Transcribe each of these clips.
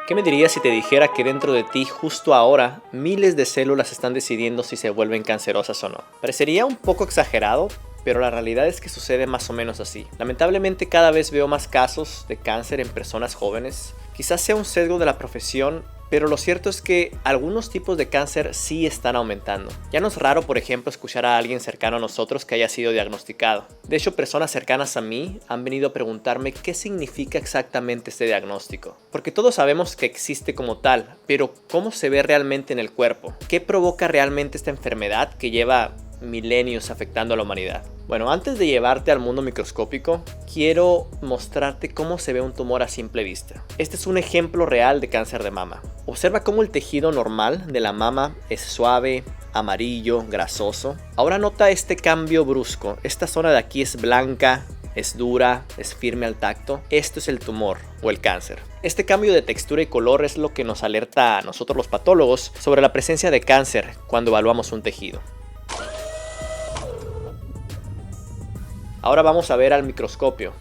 ¿Qué me dirías si te dijera que dentro de ti, justo ahora, miles de células están decidiendo si se vuelven cancerosas o no? Parecería un poco exagerado, pero la realidad es que sucede más o menos así. Lamentablemente cada vez veo más casos de cáncer en personas jóvenes. Quizás sea un sesgo de la profesión, pero lo cierto es que algunos tipos de cáncer sí están aumentando. Ya no es raro, por ejemplo, escuchar a alguien cercano a nosotros que haya sido diagnosticado. De hecho, personas cercanas a mí han venido a preguntarme qué significa exactamente este diagnóstico. Porque todos sabemos que existe como tal, pero ¿cómo se ve realmente en el cuerpo? ¿Qué provoca realmente esta enfermedad que lleva milenios afectando a la humanidad? Bueno, antes de llevarte al mundo microscópico, quiero mostrarte cómo se ve un tumor a simple vista. Este es un ejemplo real de cáncer de mama. Observa cómo el tejido normal de la mama es suave, amarillo, grasoso. Ahora nota este cambio brusco. Esta zona de aquí es blanca, es dura, es firme al tacto. Esto es el tumor o el cáncer. Este cambio de textura y color es lo que nos alerta a nosotros los patólogos sobre la presencia de cáncer cuando evaluamos un tejido. Ahora vamos a ver al microscopio.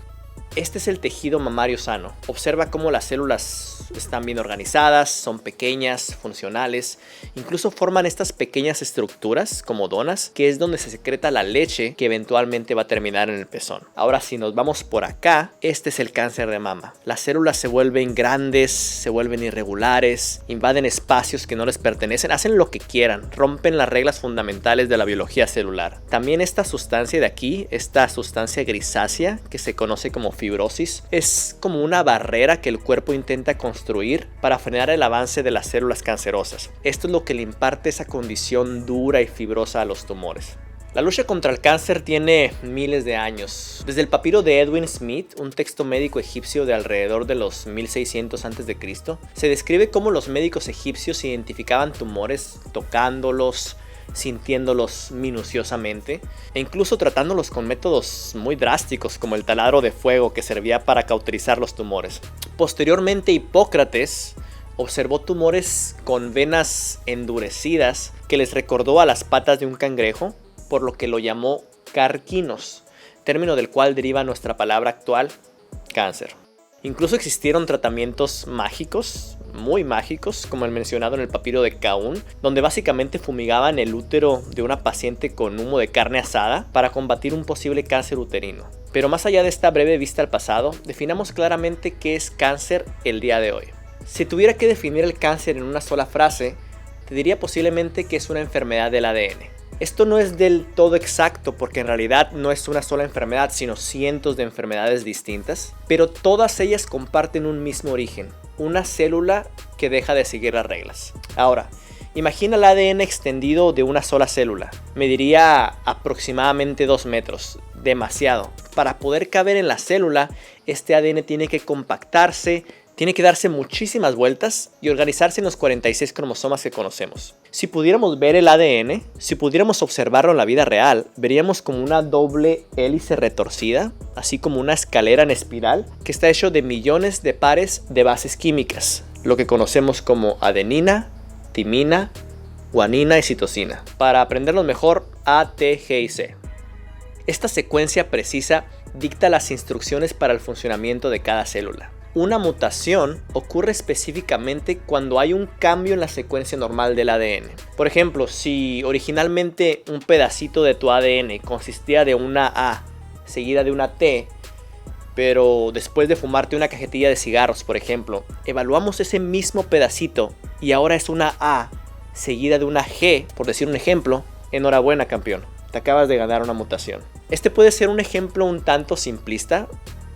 Este es el tejido mamario sano. Observa cómo las células están bien organizadas, son pequeñas, funcionales. Incluso forman estas pequeñas estructuras como donas, que es donde se secreta la leche que eventualmente va a terminar en el pezón. Ahora si nos vamos por acá, este es el cáncer de mama. Las células se vuelven grandes, se vuelven irregulares, invaden espacios que no les pertenecen, hacen lo que quieran, rompen las reglas fundamentales de la biología celular. También esta sustancia de aquí, esta sustancia grisácea que se conoce como fibrosis, es como una barrera que el cuerpo intenta construir para frenar el avance de las células cancerosas. Esto es lo que le imparte esa condición dura y fibrosa a los tumores. La lucha contra el cáncer tiene miles de años. Desde el papiro de Edwin Smith, un texto médico egipcio de alrededor de los 1600 a.C., se describe cómo los médicos egipcios identificaban tumores tocándolos, sintiéndolos minuciosamente e incluso tratándolos con métodos muy drásticos como el taladro de fuego que servía para cauterizar los tumores. Posteriormente, Hipócrates observó tumores con venas endurecidas que les recordó a las patas de un cangrejo, por lo que lo llamó carquinos, término del cual deriva nuestra palabra actual, cáncer. Incluso existieron tratamientos mágicos, muy mágicos, como el mencionado en el papiro de Caún, donde básicamente fumigaban el útero de una paciente con humo de carne asada para combatir un posible cáncer uterino. Pero más allá de esta breve vista al pasado, definamos claramente qué es cáncer el día de hoy. Si tuviera que definir el cáncer en una sola frase, te diría posiblemente que es una enfermedad del ADN. Esto no es del todo exacto porque en realidad no es una sola enfermedad, sino cientos de enfermedades distintas, pero todas ellas comparten un mismo origen, una célula que deja de seguir las reglas. Ahora, imagina el ADN extendido de una sola célula. Mediría aproximadamente 2 metros, demasiado. Para poder caber en la célula, este ADN tiene que compactarse, tiene que darse muchísimas vueltas y organizarse en los 46 cromosomas que conocemos. Si pudiéramos ver el ADN, si pudiéramos observarlo en la vida real, veríamos como una doble hélice retorcida, así como una escalera en espiral, que está hecho de millones de pares de bases químicas, lo que conocemos como adenina, timina, guanina y citosina. Para aprenderlo mejor, A, T, G y C. Esta secuencia precisa dicta las instrucciones para el funcionamiento de cada célula. Una mutación ocurre específicamente cuando hay un cambio en la secuencia normal del ADN. Por ejemplo, si originalmente un pedacito de tu ADN consistía de una A seguida de una T, pero después de fumarte una cajetilla de cigarros, por ejemplo, evaluamos ese mismo pedacito y ahora es una A seguida de una G, por decir un ejemplo, enhorabuena, campeón, te acabas de ganar una mutación. Este puede ser un ejemplo un tanto simplista,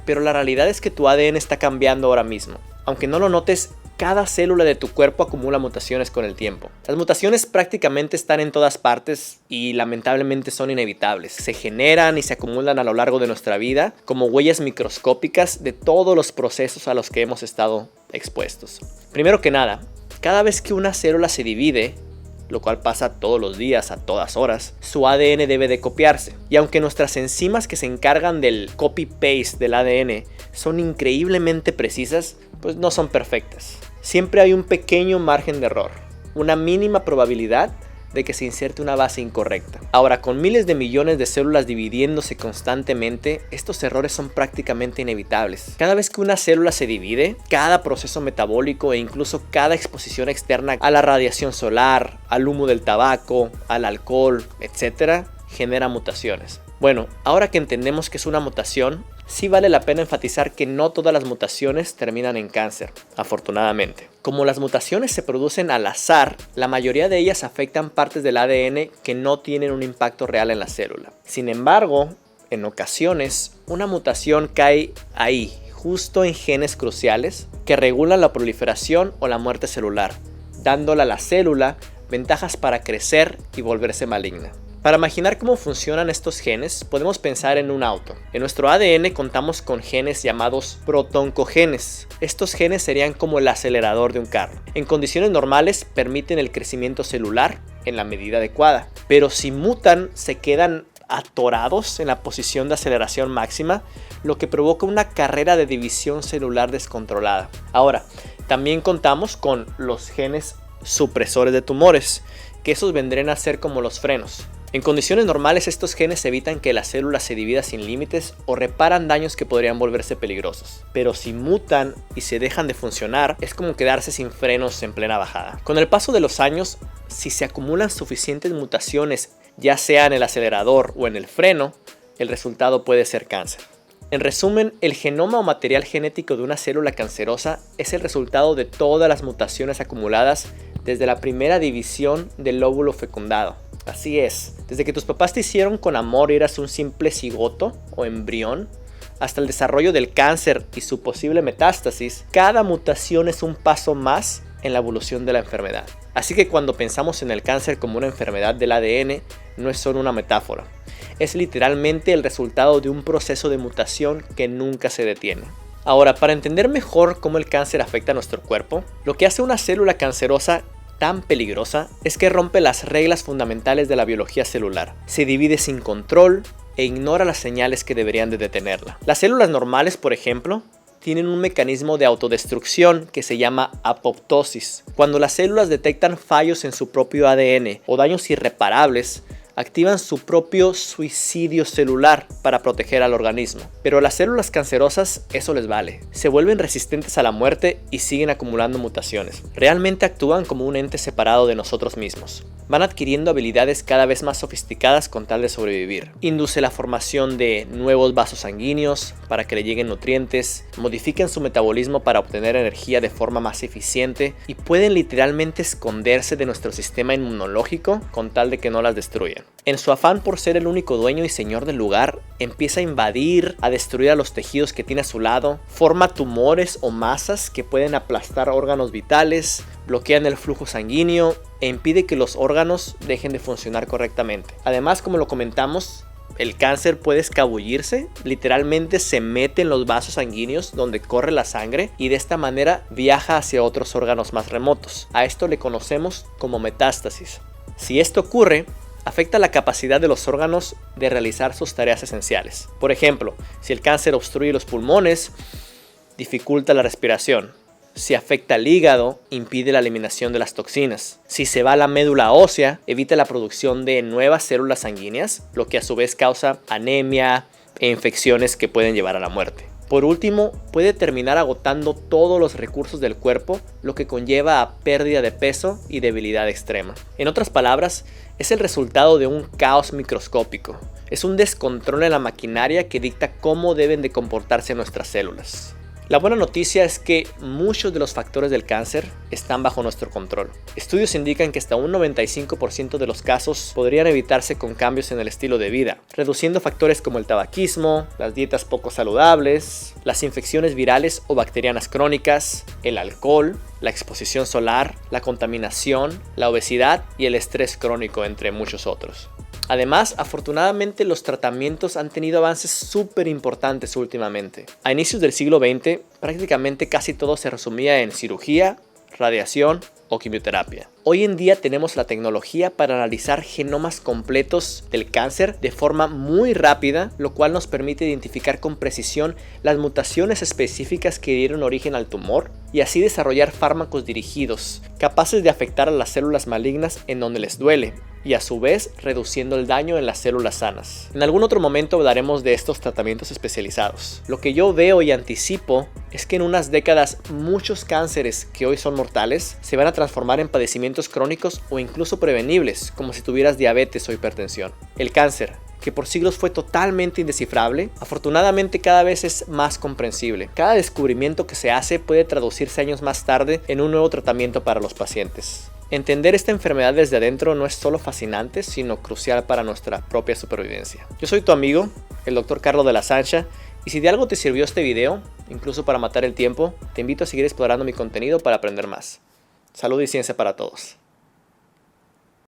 pero la realidad es que tu ADN está cambiando ahora mismo. Aunque no lo notes, cada célula de tu cuerpo acumula mutaciones con el tiempo. Las mutaciones prácticamente están en todas partes y lamentablemente son inevitables. Se generan y se acumulan a lo largo de nuestra vida como huellas microscópicas de todos los procesos a los que hemos estado expuestos. Primero que nada, cada vez que una célula se divide, lo cual pasa todos los días a todas horas, su ADN debe de copiarse. Y aunque nuestras enzimas que se encargan del copy-paste del ADN son increíblemente precisas, pues no son perfectas. Siempre hay un pequeño margen de error, una mínima probabilidad de que se inserte una base incorrecta. Ahora, con miles de millones de células dividiéndose constantemente, estos errores son prácticamente inevitables. Cada vez que una célula se divide, cada proceso metabólico e incluso cada exposición externa a la radiación solar, al humo del tabaco, al alcohol, etc., genera mutaciones. Bueno, ahora que entendemos que es una mutación, sí vale la pena enfatizar que no todas las mutaciones terminan en cáncer, afortunadamente. Como las mutaciones se producen al azar, la mayoría de ellas afectan partes del ADN que no tienen un impacto real en la célula. Sin embargo, en ocasiones, una mutación cae ahí, justo en genes cruciales que regulan la proliferación o la muerte celular, dándole a la célula ventajas para crecer y volverse maligna. Para imaginar cómo funcionan estos genes, podemos pensar en un auto. En nuestro ADN contamos con genes llamados protoncogenes. Estos genes serían como el acelerador de un carro. En condiciones normales permiten el crecimiento celular en la medida adecuada, pero si mutan se quedan atorados en la posición de aceleración máxima, lo que provoca una carrera de división celular descontrolada. Ahora, también contamos con los genes supresores de tumores, que esos vendrían a ser como los frenos. En condiciones normales, estos genes evitan que la célula se divida sin límites o reparan daños que podrían volverse peligrosos. Pero si mutan y se dejan de funcionar, es como quedarse sin frenos en plena bajada. Con el paso de los años, si se acumulan suficientes mutaciones, ya sea en el acelerador o en el freno, el resultado puede ser cáncer. En resumen, el genoma o material genético de una célula cancerosa es el resultado de todas las mutaciones acumuladas desde la primera división del óvulo fecundado. Así es, desde que tus papás te hicieron con amor y eras un simple cigoto o embrión, hasta el desarrollo del cáncer y su posible metástasis, cada mutación es un paso más en la evolución de la enfermedad. Así que cuando pensamos en el cáncer como una enfermedad del ADN, no es solo una metáfora. Es literalmente el resultado de un proceso de mutación que nunca se detiene. Ahora, para entender mejor cómo el cáncer afecta a nuestro cuerpo, lo que hace una célula cancerosa tan peligrosa es que rompe las reglas fundamentales de la biología celular. Se divide sin control e ignora las señales que deberían de detenerla. Las células normales, por ejemplo, tienen un mecanismo de autodestrucción que se llama apoptosis. Cuando las células detectan fallos en su propio ADN o daños irreparables, activan su propio suicidio celular para proteger al organismo. Pero a las células cancerosas eso les vale. Se vuelven resistentes a la muerte y siguen acumulando mutaciones. Realmente actúan como un ente separado de nosotros mismos. Van adquiriendo habilidades cada vez más sofisticadas con tal de sobrevivir. Induce la formación de nuevos vasos sanguíneos para que le lleguen nutrientes, modifican su metabolismo para obtener energía de forma más eficiente y pueden literalmente esconderse de nuestro sistema inmunológico con tal de que no las destruyan. En su afán por ser el único dueño y señor del lugar, empieza a invadir, a destruir a los tejidos que tiene a su lado, forma tumores o masas que pueden aplastar órganos vitales, bloquean el flujo sanguíneo e impide que los órganos dejen de funcionar correctamente. Además, como lo comentamos, el cáncer puede escabullirse, literalmente se mete en los vasos sanguíneos donde corre la sangre y de esta manera viaja hacia otros órganos más remotos. A esto le conocemos como metástasis. Si esto ocurre, afecta la capacidad de los órganos de realizar sus tareas esenciales. Por ejemplo, si el cáncer obstruye los pulmones, dificulta la respiración. Si afecta al hígado, impide la eliminación de las toxinas. Si se va a la médula ósea, evita la producción de nuevas células sanguíneas, lo que a su vez causa anemia e infecciones que pueden llevar a la muerte. Por último, puede terminar agotando todos los recursos del cuerpo, lo que conlleva a pérdida de peso y debilidad extrema. En otras palabras, es el resultado de un caos microscópico. Es un descontrol en la maquinaria que dicta cómo deben de comportarse nuestras células. La buena noticia es que muchos de los factores del cáncer están bajo nuestro control. Estudios indican que hasta un 95% de los casos podrían evitarse con cambios en el estilo de vida, reduciendo factores como el tabaquismo, las dietas poco saludables, las infecciones virales o bacterianas crónicas, el alcohol, la exposición solar, la contaminación, la obesidad y el estrés crónico, entre muchos otros. Además, afortunadamente los tratamientos han tenido avances súper importantes últimamente. A inicios del siglo XX, prácticamente casi todo se resumía en cirugía, radiación o quimioterapia. Hoy en día tenemos la tecnología para analizar genomas completos del cáncer de forma muy rápida, lo cual nos permite identificar con precisión las mutaciones específicas que dieron origen al tumor y así desarrollar fármacos dirigidos, capaces de afectar a las células malignas en donde les duele, y a su vez reduciendo el daño en las células sanas. En algún otro momento hablaremos de estos tratamientos especializados. Lo que yo veo y anticipo es que en unas décadas muchos cánceres que hoy son mortales se van a transformar en padecimientos crónicos o incluso prevenibles, como si tuvieras diabetes o hipertensión. El cáncer, que por siglos fue totalmente indescifrable, afortunadamente cada vez es más comprensible. Cada descubrimiento que se hace puede traducirse años más tarde en un nuevo tratamiento para los pacientes. Entender esta enfermedad desde adentro no es solo fascinante, sino crucial para nuestra propia supervivencia. Yo soy tu amigo, el Dr. Carlos de la Sancha, y si de algo te sirvió este video, incluso para matar el tiempo, te invito a seguir explorando mi contenido para aprender más. Salud y ciencia para todos.